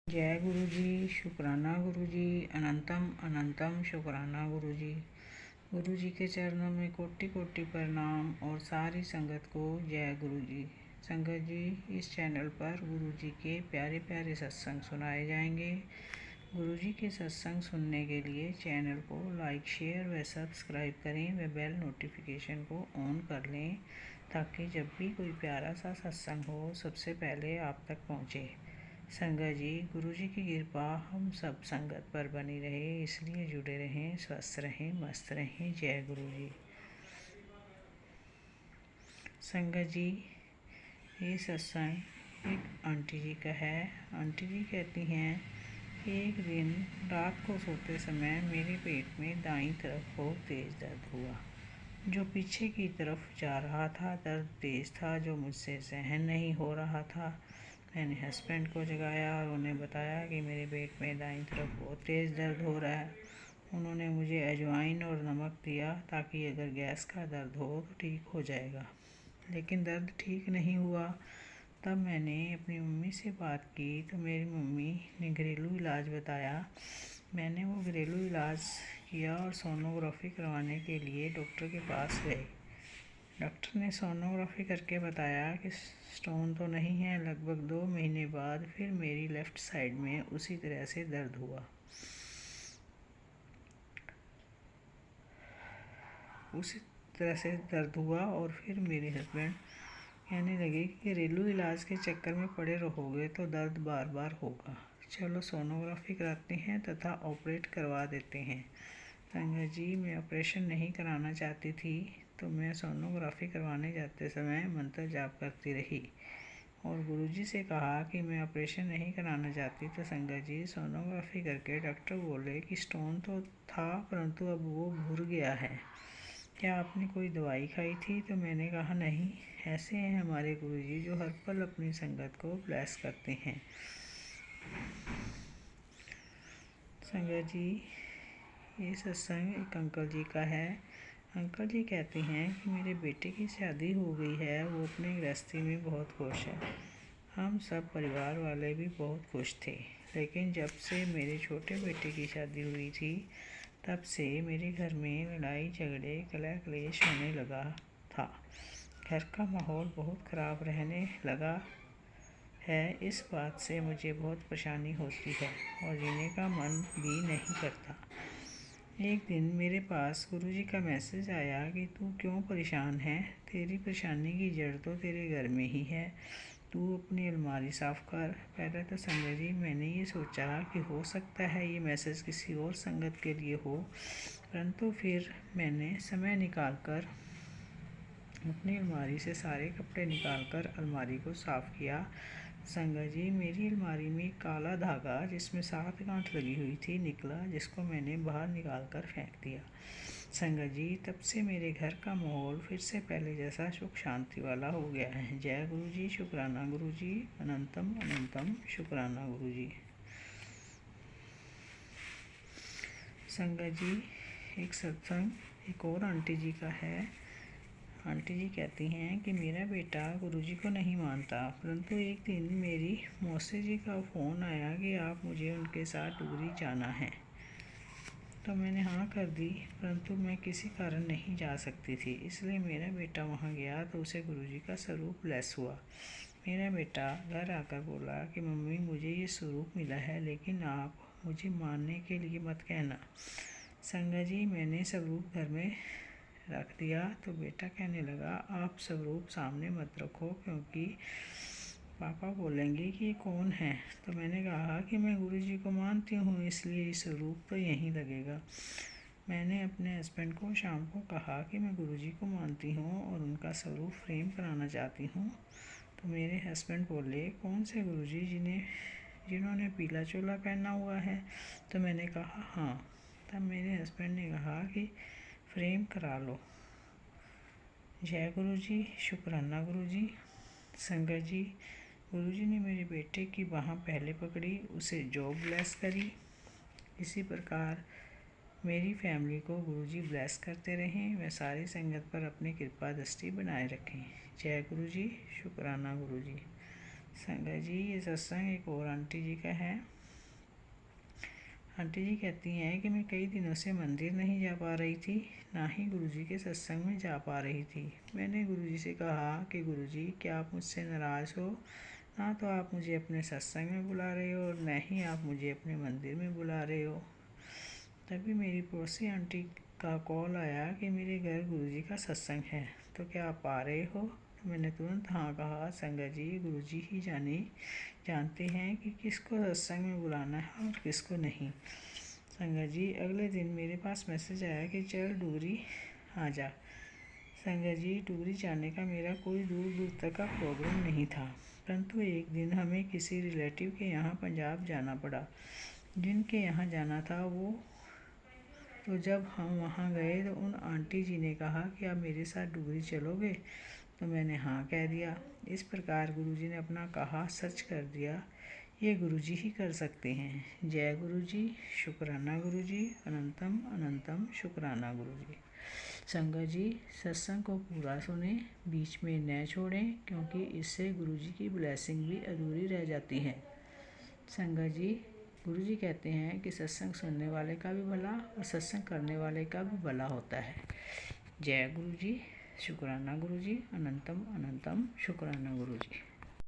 जय गुरु जी, शुक्राना गुरु जी, अनंतम अनंतम शुक्राना गुरु जी। गुरु जी के चरणों में कोटि कोटि प्रणाम और सारी संगत को जय गुरु जी। संगत जी, इस चैनल पर गुरु जी के प्यारे प्यारे सत्संग सुनाए जाएंगे। गुरु जी के सत्संग सुनने के लिए चैनल को लाइक, शेयर व सब्सक्राइब करें व बेल नोटिफिकेशन को ऑन कर लें ताकि जब भी कोई प्यारा सा सत्संग हो सबसे पहले आप तक पहुँचे। संगत जी, गुरु जी की कृपा हम सब संगत पर बनी रहे, इसलिए जुड़े रहें, स्वस्थ रहें, मस्त रहें। जय गुरु जी। संगत जी, ये सत्संग एक आंटी जी का है। आंटी जी कहती हैं, एक दिन रात को सोते समय मेरे पेट में दाईं तरफ बहुत तेज़ दर्द हुआ, जो पीछे की तरफ जा रहा था। दर्द तेज़ था जो मुझसे सहन नहीं हो रहा था। मैंने हस्बैंड को जगाया और उन्हें बताया कि मेरे पेट में दाईं तरफ बहुत तेज़ दर्द हो रहा है। उन्होंने मुझे अजवाइन और नमक दिया ताकि अगर गैस का दर्द हो तो ठीक हो जाएगा, लेकिन दर्द ठीक नहीं हुआ। तब मैंने अपनी मम्मी से बात की तो मेरी मम्मी ने घरेलू इलाज बताया। मैंने वो घरेलू इलाज किया और सोनोग्राफी करवाने के लिए डॉक्टर के पास गए। डॉक्टर ने सोनोग्राफी करके बताया कि स्टोन तो नहीं है। लगभग 2 महीने बाद फिर मेरी लेफ़्ट साइड में उसी तरह से दर्द हुआ। और फिर मेरे हस्बैंड कहने लगे कि घरेलू इलाज के चक्कर में पड़े रहोगे तो दर्द बार बार होगा, चलो सोनोग्राफी कराते हैं तथा ऑपरेट करवा देते हैं। संगत जी, मैं ऑपरेशन नहीं कराना चाहती थी तो मैं सोनोग्राफी करवाने जाते समय मंत्र जाप करती रही और गुरुजी से कहा कि मैं ऑपरेशन नहीं कराना चाहती। तो संगत जी, सोनोग्राफी करके डॉक्टर बोले कि स्टोन तो था परंतु अब वो भूर गया है, क्या आपने कोई दवाई खाई थी? तो मैंने कहा नहीं। ऐसे हैं हमारे गुरुजी जो हर पल अपनी संगत को ब्लेस करते हैं। संगत जी, ये सत्संग एक अंकल जी का है। अंकल जी कहते हैं कि मेरे बेटे की शादी हो गई है, वो अपने गृहस्थी में बहुत खुश है। हम सब परिवार वाले भी बहुत खुश थे, लेकिन जब से मेरे छोटे बेटे की शादी हुई थी तब से मेरे घर में लड़ाई झगड़े कलह क्लेश होने लगा था। घर का माहौल बहुत ख़राब रहने लगा है। इस बात से मुझे बहुत परेशानी होती है और जीने का मन भी नहीं करता। एक दिन मेरे पास गुरुजी का मैसेज आया कि तू क्यों परेशान है, तेरी परेशानी की जड़ तो तेरे घर में ही है, तू अपनी अलमारी साफ़ कर। पहले तो संगत जी मैंने ये सोचा कि हो सकता है ये मैसेज किसी और संगत के लिए हो, परंतु फिर मैंने समय निकाल कर अपनी अलमारी से सारे कपड़े निकालकर अलमारी को साफ़ किया। संगत जी, मेरी अलमारी में काला धागा जिसमें 7 गांठ लगी हुई थी निकला, जिसको मैंने बाहर निकाल कर फेंक दिया। संगत जी, तब से मेरे घर का माहौल फिर से पहले जैसा सुख शांति वाला हो गया है। जय गुरु जी, शुक्राना गुरु जी, अनंतम अनंतम शुक्राना गुरु जी। संगत जी, एक सत्संग एक और आंटी जी का है। आंटी जी कहती हैं कि मेरा बेटा गुरुजी को नहीं मानता, परंतु एक दिन मेरी मौसी जी का फ़ोन आया कि आप मुझे उनके साथ डुगरी जाना है। तो मैंने हाँ कर दी, परंतु मैं किसी कारण नहीं जा सकती थी, इसलिए मेरा बेटा वहाँ गया तो उसे गुरुजी का स्वरूप ब्लेस हुआ। मेरा बेटा घर आकर बोला कि मम्मी मुझे ये स्वरूप मिला है, लेकिन आप मुझे मानने के लिए मत कहना। संगत जी, मैंने स्वरूप घर में रख दिया तो बेटा कहने लगा आप स्वरूप सामने मत रखो क्योंकि पापा बोलेंगे कि ये कौन है। तो मैंने कहा कि मैं गुरुजी को मानती हूँ, इसलिए स्वरूप तो यहीं लगेगा। मैंने अपने हस्बैंड को शाम को कहा कि मैं गुरुजी को मानती हूँ और उनका स्वरूप फ्रेम कराना चाहती हूँ। तो मेरे हस्बैंड बोले कौन से गुरुजी जिन्होंने पीला चोला पहना हुआ है? तो मैंने कहा हाँ। तब मेरे हस्बैंड ने कहा कि फ्रेम करा लो। जय गुरु जी, शुक्राना गुरु जी। संगत जी, गुरुजी ने मेरे बेटे की बाह पहले पकड़ी, उसे जॉब ब्लेस करी। इसी प्रकार मेरी फैमिली को गुरुजी ब्लेस करते रहें, व सारी संगत पर अपनी कृपा दृष्टि बनाए रखें। जय गुरु जी, शुक्राना गुरु जी। संगत जी, ये सत्संग एक और आंटी जी का है। आंटी जी कहती हैं कि मैं कई दिनों से मंदिर नहीं जा पा रही थी, ना ही गुरुजी के सत्संग में जा पा रही थी। मैंने गुरुजी से कहा कि गुरुजी, क्या आप मुझसे नाराज़ हो? ना तो आप मुझे अपने सत्संग में बुला रहे हो और न ही आप मुझे अपने मंदिर में बुला रहे हो। तभी मेरी पड़ोसी आंटी का कॉल आया कि मेरे घर गुरुजी का सत्संग है, तो क्या आप आ रहे हो? तो मैंने तुरंत हाँ कहा। संगत जी, गुरुजी ही जानते हैं कि किसको सत्संग में बुलाना है और किसको नहीं। संगत जी, अगले दिन मेरे पास मैसेज आया कि चल डुगरी आ जा। संगत जी, डुगरी जाने का मेरा कोई दूर दूर तक का प्रोग्राम नहीं था, परंतु एक दिन हमें किसी रिलेटिव के यहाँ पंजाब जाना पड़ा। जिनके यहाँ जाना था वो तो जब हम वहाँ गए तो उन आंटी जी ने कहा कि आप मेरे साथ डुगरी चलोगे? तो मैंने हाँ कह दिया। इस प्रकार गुरुजी ने अपना कहा सच कर दिया। ये गुरुजी ही कर सकते हैं। जय गुरुजी, शुक्राना गुरुजी, अनंतम अनंतम शुक्राना गुरुजी। संगत जी, सत्संग को पूरा सुने, बीच में न छोड़ें, क्योंकि इससे गुरुजी की ब्लेसिंग भी अधूरी रह जाती है। संगत जी, गुरुजी कहते हैं कि सत्संग सुनने वाले का भी भला और सत्संग करने वाले का भी भला होता है। जय गुरुजी, शुक्राना गुरुजी, अनंतम अनंतम शुक्राना गुरुजी।